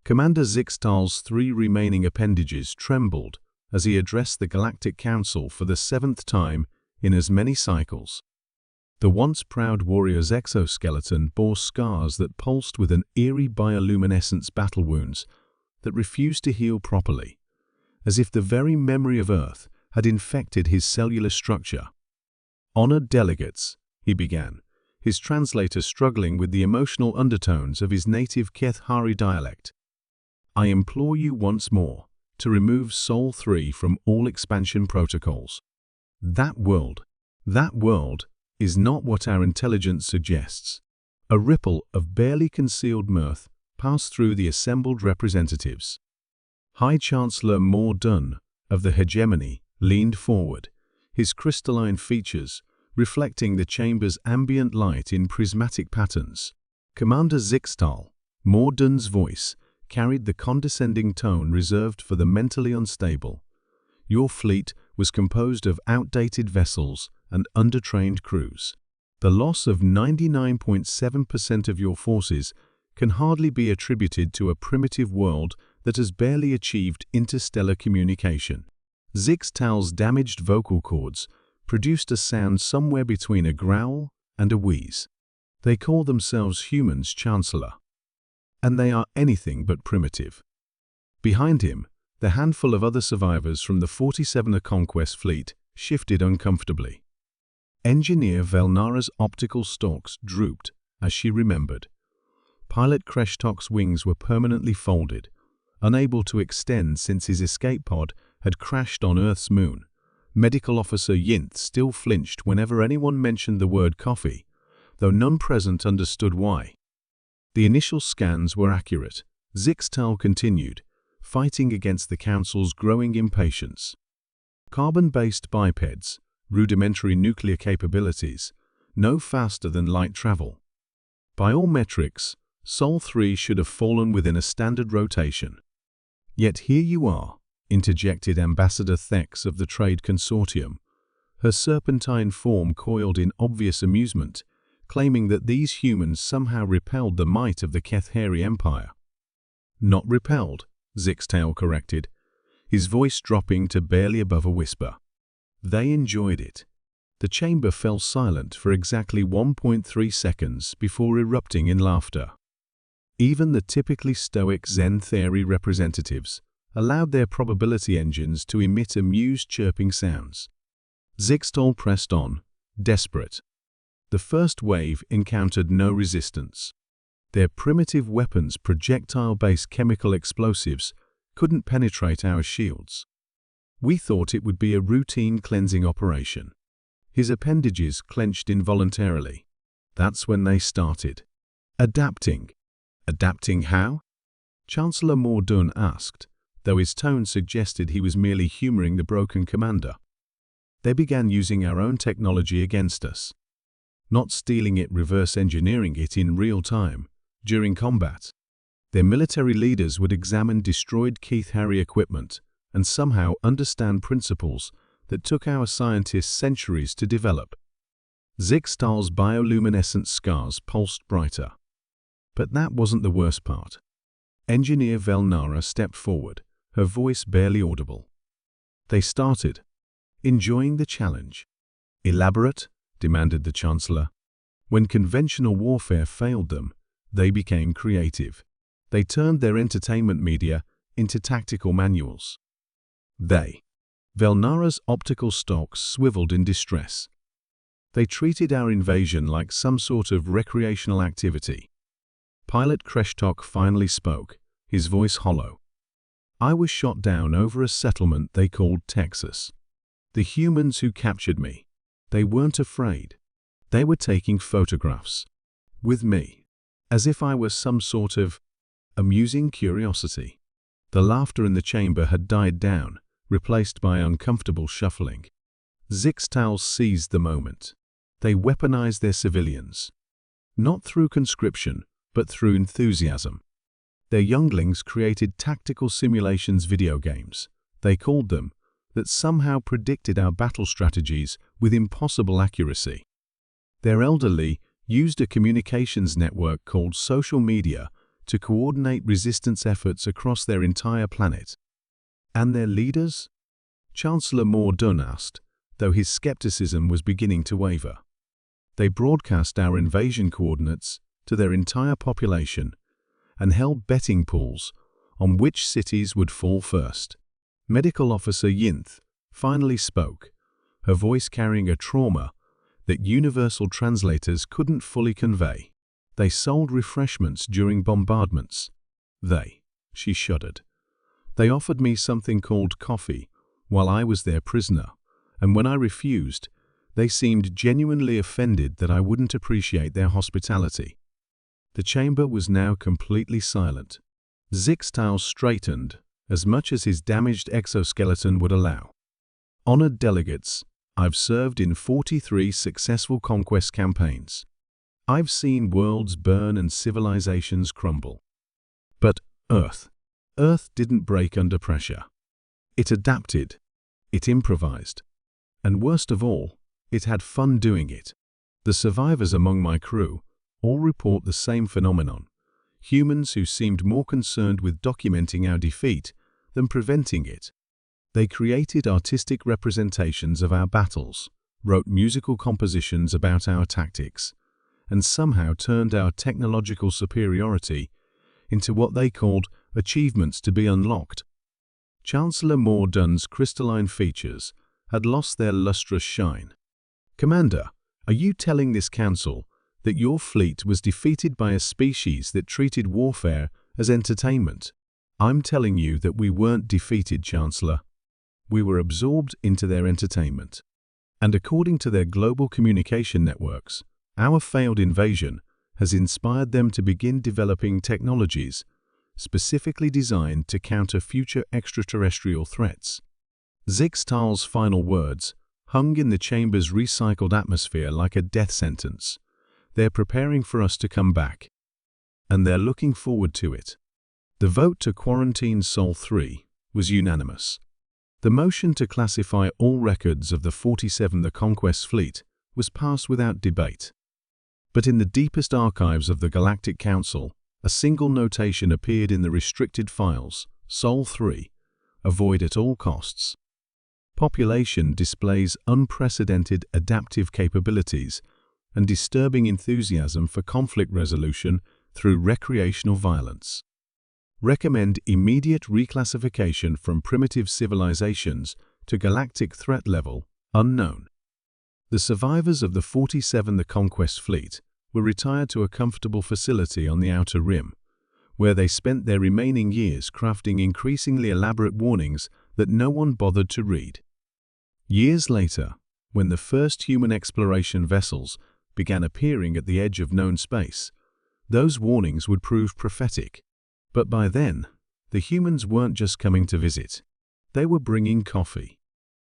Commander Zixtal's 3 remaining appendages trembled as he addressed the Galactic Council for the 7th time in as many cycles. The once proud warrior's exoskeleton bore scars that pulsed with an eerie bioluminescence battle wounds that refused to heal properly, as if the very memory of Earth had infected his cellular structure. "Honored delegates," he began, his translator struggling with the emotional undertones of his native Kethari dialect. "I implore you once more to remove Sol 3 from all expansion protocols. That world is not what our intelligence suggests." A ripple of barely concealed mirth passed through the assembled representatives. High Chancellor Mordun of the hegemony leaned forward, his crystalline features reflecting the chamber's ambient light in prismatic patterns. Commander Zixtal, Mordun's voice carried the condescending tone reserved for the mentally unstable. "Your fleet was composed of outdated vessels and undertrained crews. The loss of 99.7% of your forces can hardly be attributed to a primitive world that has barely achieved interstellar communication." Zixtal's damaged vocal cords produced a sound somewhere between a growl and a wheeze. "They call themselves humans, Chancellor, and they are anything but primitive." Behind him, the handful of other survivors from the 47er Conquest fleet shifted uncomfortably. Engineer Velnara's optical stalks drooped as she remembered. Pilot Kreshtok's wings were permanently folded, unable to extend since his escape pod had crashed on Earth's moon. Medical Officer Yinth still flinched whenever anyone mentioned the word coffee, though none present understood why. The initial scans were accurate. Zixtal continued, fighting against the Council's growing impatience. Carbon-based bipeds, rudimentary nuclear capabilities, no faster than light travel. By all metrics, Sol 3 should have fallen within a standard rotation. Yet here you are, interjected Ambassador Thex of the Trade Consortium, her serpentine form coiled in obvious amusement, claiming that these humans somehow repelled the might of the Kethari Empire. "Not repelled," Zixtal corrected, his voice dropping to barely above a whisper. "They enjoyed it." The chamber fell silent for exactly 1.3 seconds before erupting in laughter. Even the typically stoic Zen theory representatives allowed their probability engines to emit amused chirping sounds. Zixtal pressed on, desperate. The first wave encountered no resistance. Their primitive weapons, projectile-based chemical explosives, couldn't penetrate our shields. "We thought it would be a routine cleansing operation." His appendages clenched involuntarily. That's when they started. "Adapting." "Adapting how?" Chancellor Mordun asked, though his tone suggested he was merely humoring the broken commander. "They began using our own technology against us. Not stealing it, reverse engineering it in real time, during combat. Their military leaders would examine destroyed Kethari equipment and somehow understand principles that took our scientists centuries to develop." Zixtal's bioluminescent scars pulsed brighter. But that wasn't the worst part. Engineer Velnara stepped forward, her voice barely audible. "They started enjoying the challenge." "Elaborate?" demanded the Chancellor. "When conventional warfare failed them, they became creative. They turned their entertainment media into tactical manuals." "They." Velnara's optical stalks swiveled in distress. "They treated our invasion like some sort of recreational activity." Pilot Kreshtok finally spoke, his voice hollow. "I was shot down over a settlement they called Texas. The humans who captured me, they weren't afraid. They were taking photographs. With me. As if I was some sort of amusing curiosity." The laughter in the chamber had died down, replaced by uncomfortable shuffling. Zixtal seized the moment. They weaponized their civilians. Not through conscription, but through enthusiasm. Their younglings created tactical simulations video games, they called them, that somehow predicted our battle strategies with impossible accuracy. Their elderly used a communications network called social media to coordinate resistance efforts across their entire planet. And their leaders? Chancellor Mordun asked, though his skepticism was beginning to waver. They broadcast our invasion coordinates to their entire population and held betting pools on which cities would fall first. Medical Officer Yinth finally spoke, her voice carrying a trauma that universal translators couldn't fully convey. They sold refreshments during bombardments. She shuddered. They offered me something called coffee while I was their prisoner, and when I refused, they seemed genuinely offended that I wouldn't appreciate their hospitality. The chamber was now completely silent. Zixtal straightened, as much as his damaged exoskeleton would allow. Honored delegates, I've served in 43 successful conquest campaigns. I've seen worlds burn and civilizations crumble. But Earth didn't break under pressure. It adapted, it improvised, and worst of all, it had fun doing it. The survivors among my crew all report the same phenomenon. Humans who seemed more concerned with documenting our defeat than preventing it. They created artistic representations of our battles, wrote musical compositions about our tactics, and somehow turned our technological superiority into what they called achievements to be unlocked. Chancellor Mordun's crystalline features had lost their lustrous shine. Commander, are you telling this council that your fleet was defeated by a species that treated warfare as entertainment? I'm telling you that we weren't defeated, Chancellor. We were absorbed into their entertainment. And according to their global communication networks, our failed invasion has inspired them to begin developing technologies specifically designed to counter future extraterrestrial threats. Zixtal's final words hung in the chamber's recycled atmosphere like a death sentence. They're preparing for us to come back. And they're looking forward to it. The vote to quarantine Sol 3 was unanimous. The motion to classify all records of the 47th The Conquest fleet was passed without debate. But in the deepest archives of the Galactic Council, a single notation appeared in the restricted files, Sol 3, avoid at all costs. Population displays unprecedented adaptive capabilities and disturbing enthusiasm for conflict resolution through recreational violence. Recommend immediate reclassification from primitive civilizations to galactic threat level, unknown. The survivors of the 47th The Conquest fleet were retired to a comfortable facility on the Outer Rim, where they spent their remaining years crafting increasingly elaborate warnings that no one bothered to read. Years later, when the first human exploration vessels began appearing at the edge of known space, those warnings would prove prophetic. But by then, the humans weren't just coming to visit. They were bringing coffee.